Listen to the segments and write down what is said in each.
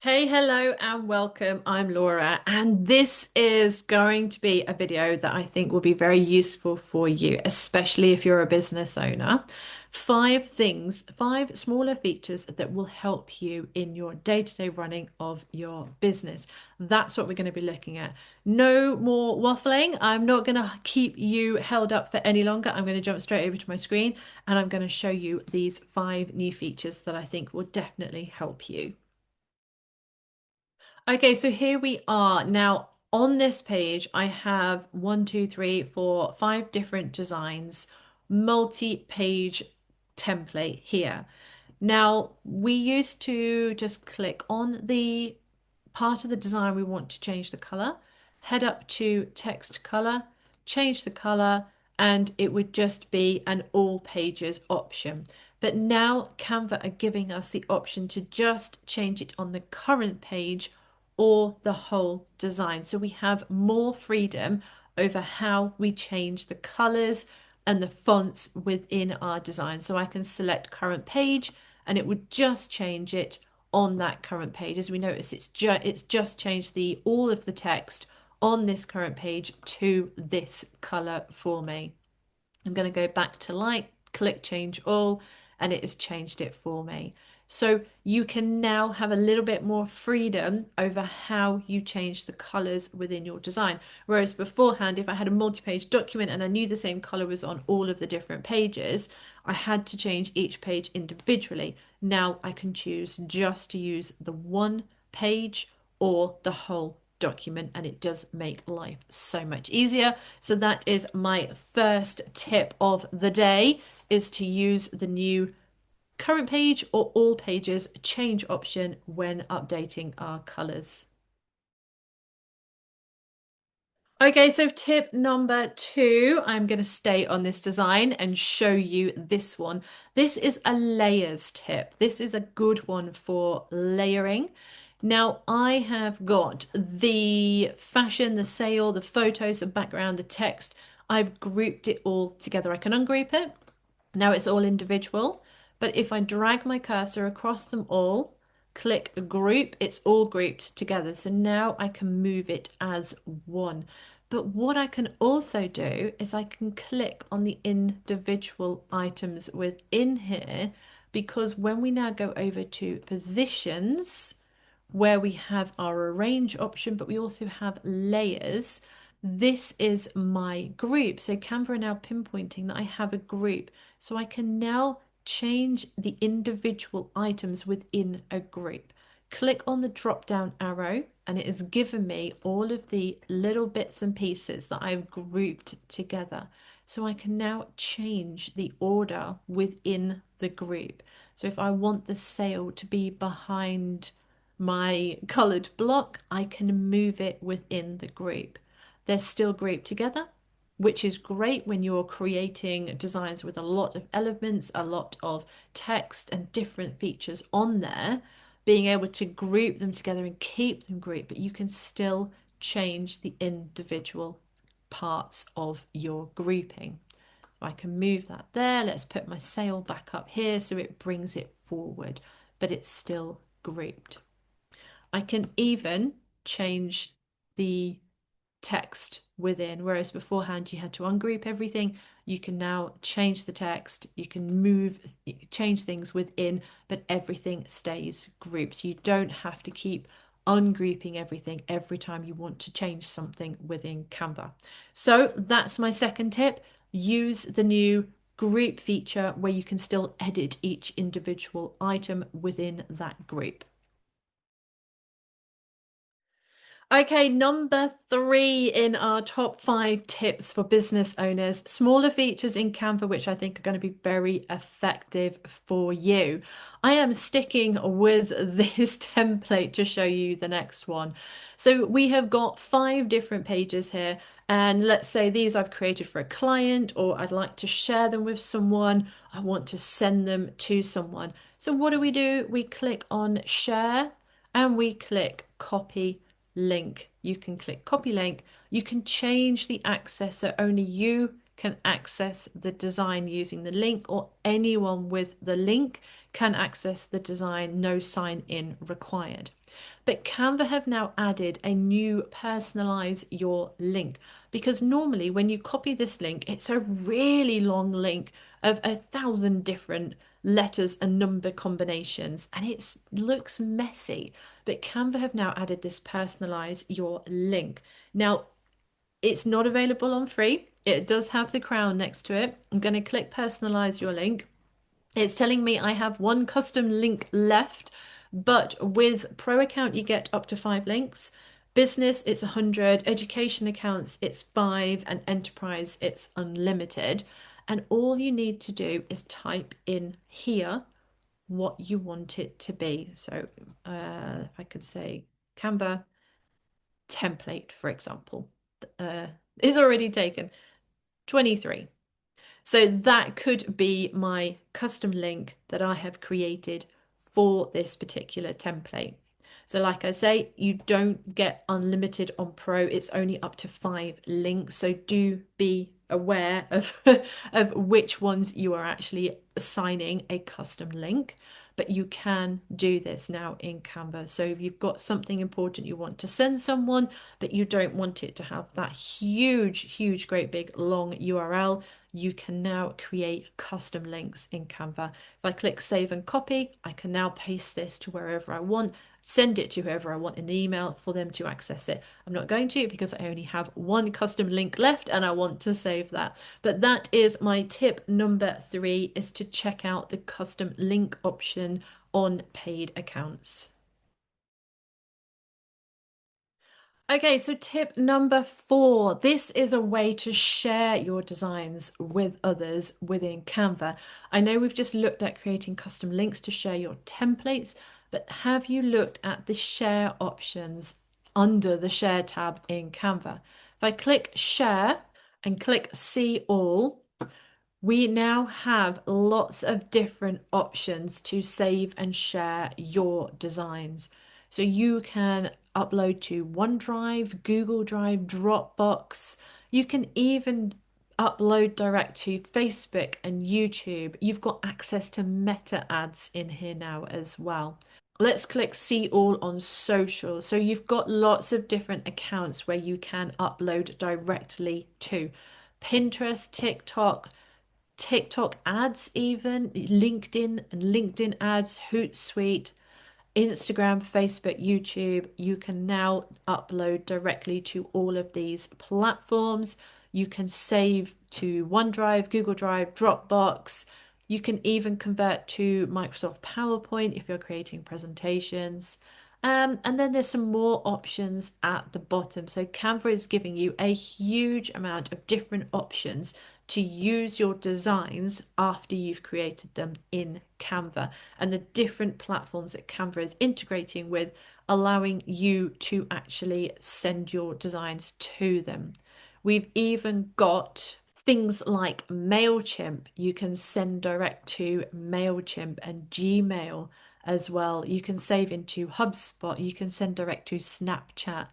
Hey, hello, and welcome. I'm Laura, and this is going to be a video that I think will be very useful for you, especially if you're a business owner. Five things, five smaller features that will help you in your day-to-day running of your business. That's what we're going to be looking at. No more waffling. I'm not going to keep you held up for any longer. I'm going to jump straight over to my screen and I'm going to show you these five new features that I think will definitely help you. Okay, so here we are. Now, on this page, I have one, two, three, four, five different designs, multi-page template here. Now, we used to just click on the part of the design we want to change the color, head up to text color, change the color, and it would just be an all pages option. But now Canva are giving us the option to just change it on the current page or the whole design. So we have more freedom over how we change the colors and the fonts within our design. So I can select current page and it would just change it on that current page. As we notice, it's just changed the all of the text on this current page to this color for me. I'm going to go back to light, click change all, and it has changed it for me. So you can now have a little bit more freedom over how you change the colors within your design. Whereas beforehand, if I had a multi-page document and I knew the same color was on all of the different pages, I had to change each page individually. Now I can choose just to use the one page or the whole document, and it does make life so much easier. So that is my first tip of the day, is to use the new current page or all pages change option when updating our colors. Okay, so tip number two, I'm going to stay on this design and show you this one. This is a layers tip. This is a good one for layering. Now, I have got the fashion, the sale, the photos, the background, the text. I've grouped it all together. I can ungroup it. Now it's all individual, but if I drag my cursor across them all, click group, it's all grouped together. So now I can move it as one. But what I can also do is I can click on the individual items within here, because when we now go over to positions, where we have our arrange option, but we also have layers. This is my group. So Canva are now pinpointing that I have a group. So I can now change the individual items within a group. Click on the drop down arrow and it has given me all of the little bits and pieces that I've grouped together. So I can now change the order within the group. So if I want the sale to be behind my colored block, I can move it within the group. They're still grouped together, which is great when you're creating designs with a lot of elements, a lot of text and different features on there, being able to group them together and keep them grouped, but you can still change the individual parts of your grouping. So I can move that there. Let's put my sail back up here so it brings it forward, but it's still grouped. I can even change the text within, whereas beforehand you had to ungroup everything. You can now change the text, you can change things within, but everything stays grouped. So you don't have to keep ungrouping everything every time you want to change something within Canva. So that's my second tip. Use the new group feature where you can still edit each individual item within that group. Okay, number three in our top five tips for business owners, smaller features in Canva, which I think are going to be very effective for you. I am sticking with this template to show you the next one. So we have got five different pages here, and let's say these I've created for a client, or I'd like to share them with someone. I want to send them to someone. So what do? We click on share and we click copy link. You can click copy link. You can change the access so only you can access the design using the link, or anyone with the link can access the design, no sign in required. But Canva have now added a new personalize your link because normally when you copy this link, it's a really long link of 1,000 different letters and number combinations and it looks messy. But Canva have now added this personalize your link. Now, it's not available on free. It does have the crown next to it. I'm going to click personalize your link. It's telling me I have one custom link left, but with Pro account, you get up to 5 links. Business, it's 100. Education accounts, it's 5. And enterprise, it's unlimited. And all you need to do is type in here what you want it to be. So if I could say Canva template, for example, is already taken 23. So that could be my custom link that I have created for this particular template. So like I say, you don't get unlimited on Pro. It's only up to 5 links. So do be aware of, of which ones you are actually assigning a custom link. But you can do this now in Canva. So if you've got something important you want to send someone, but you don't want it to have that huge, great big long URL, you can now create custom links in Canva. If I click save and copy, I can now paste this to wherever I want, send it to whoever I want in the email for them to access it. I'm not going to because I only have one custom link left and I want to save that. But that is my tip number 3, is to check out the custom link option on paid accounts. Okay, so tip number 4. This is a way to share your designs with others within Canva. I know we've just looked at creating custom links to share your templates, but have you looked at the share options under the share tab in Canva? If I click share and click see all, we now have lots of different options to save and share your designs. So you can upload to OneDrive, Google Drive, Dropbox. You can even upload direct to Facebook and YouTube. You've got access to meta ads in here now as well. Let's click see all on social. So you've got lots of different accounts where you can upload directly to Pinterest, TikTok ads, even LinkedIn and LinkedIn ads, Hootsuite, Instagram, Facebook, YouTube. You can now upload directly to all of these platforms. You can save to OneDrive, Google Drive, Dropbox. You can even convert to Microsoft PowerPoint if you're creating presentations. And then there's some more options at the bottom. So Canva is giving you a huge amount of different options to use your designs after you've created them in Canva, and the different platforms that Canva is integrating with, allowing you to actually send your designs to them. We've even got things like MailChimp. You can send direct to MailChimp and Gmail as well. You can save into HubSpot. You can send direct to Snapchat.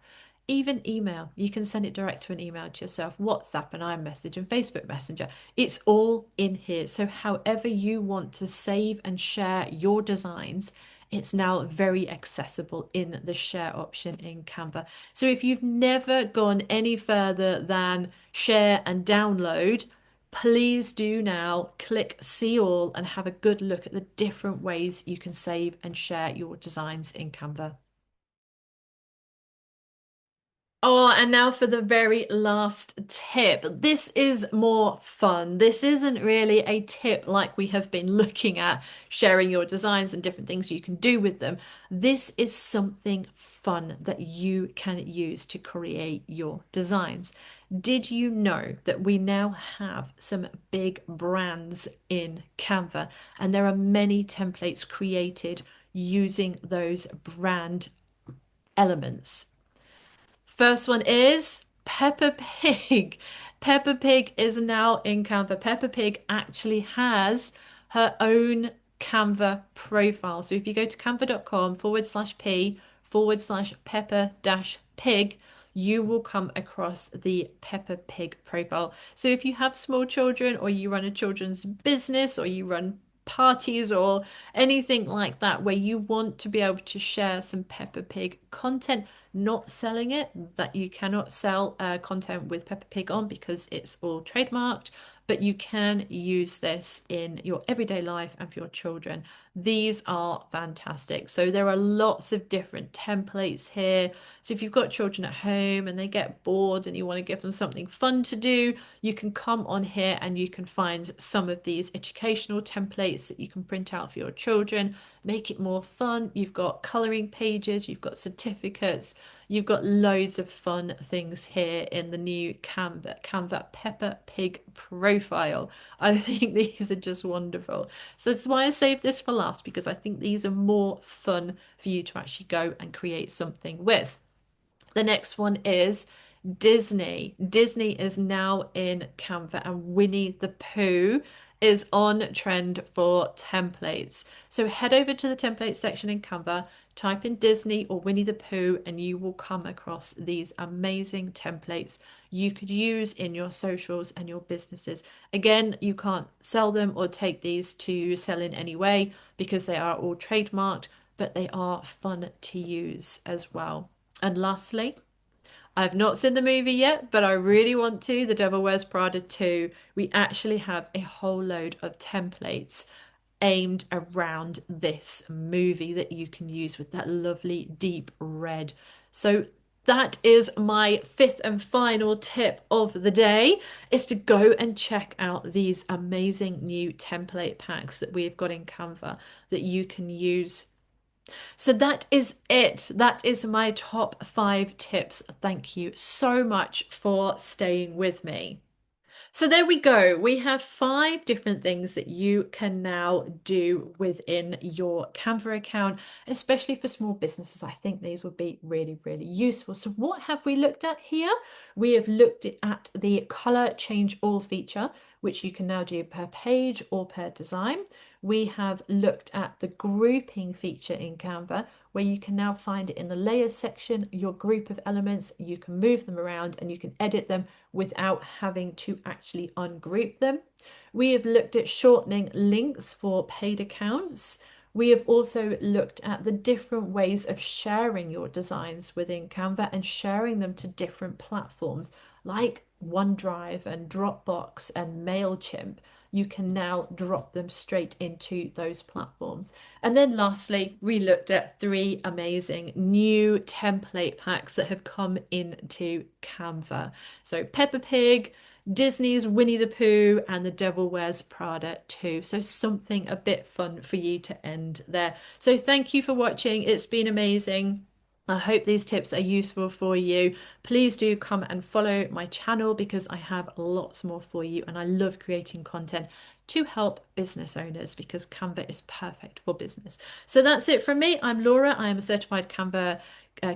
Even email, you can send it direct to an email to yourself, WhatsApp and iMessage and Facebook Messenger. It's all in here. So however you want to save and share your designs, it's now very accessible in the share option in Canva. So if you've never gone any further than share and download, please do now click see all and have a good look at the different ways you can save and share your designs in Canva. Oh, and now for the very last tip. This is more fun. This isn't really a tip like we have been looking at sharing your designs and different things you can do with them. This is something fun that you can use to create your designs. Did you know that we now have some big brands in Canva, and there are many templates created using those brand elements? First one is Peppa Pig. Peppa Pig is now in Canva. Peppa Pig actually has her own Canva profile. So if you go to canva.com/p/Peppa dash pig, you will come across the Peppa Pig profile. So if you have small children or you run a children's business or you run parties or anything like that where you want to be able to share some Peppa Pig content, not selling it, that you cannot sell content with Peppa Pig on because it's all trademarked, but you can use this in your everyday life and for your children. These are fantastic. So there are lots of different templates here. So if you've got children at home and they get bored and you want to give them something fun to do, you can come on here and you can find some of these educational templates that you can print out for your children, make it more fun. You've got coloring pages, you've got certificates, you've got loads of fun things here in the new Canva Peppa Pig profile. I think these are just wonderful. So that's why I saved this for last, because I think these are more fun for you to actually go and create something with. The next one is Disney. Disney is now in Canva, and Winnie the Pooh is on trend for templates. So head over to the template section in Canva, type in Disney or Winnie the Pooh, and you will come across these amazing templates you could use in your socials and your businesses. Again, you can't sell them or take these to sell in any way because they are all trademarked, but they are fun to use as well. And lastly, I've not seen the movie yet, but I really want to. The Devil Wears Prada 2. We actually have a whole load of templates aimed around this movie that you can use with that lovely deep red. So that is my fifth and final tip of the day, is to go and check out these amazing new template packs that we've got in Canva that you can use. So that is it. That is my top 5 tips. Thank you so much for staying with me. So there we go. We have 5 different things that you can now do within your Canva account, especially for small businesses. I think these would be really, really useful. So what have we looked at here? We have looked at the color change all feature, which you can now do per page or per design. We have looked at the grouping feature in Canva, where you can now find it in the layers section, your group of elements, you can move them around and you can edit them without having to actually ungroup them. We have looked at shortening links for paid accounts. We have also looked at the different ways of sharing your designs within Canva and sharing them to different platforms like OneDrive and Dropbox and MailChimp. You can now drop them straight into those platforms. And then lastly, we looked at 3 amazing new template packs that have come into Canva. So Peppa Pig, Disney's Winnie the Pooh, and The Devil Wears Prada 2. So something a bit fun for you to end there. So thank you for watching. It's been amazing. I hope these tips are useful for you. Please do come and follow my channel because I have lots more for you, and I love creating content to help business owners because Canva is perfect for business. So that's it from me. I'm Laura. I am a certified Canva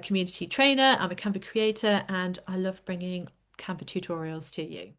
community trainer. I'm a Canva creator, and I love bringing Canva tutorials to you.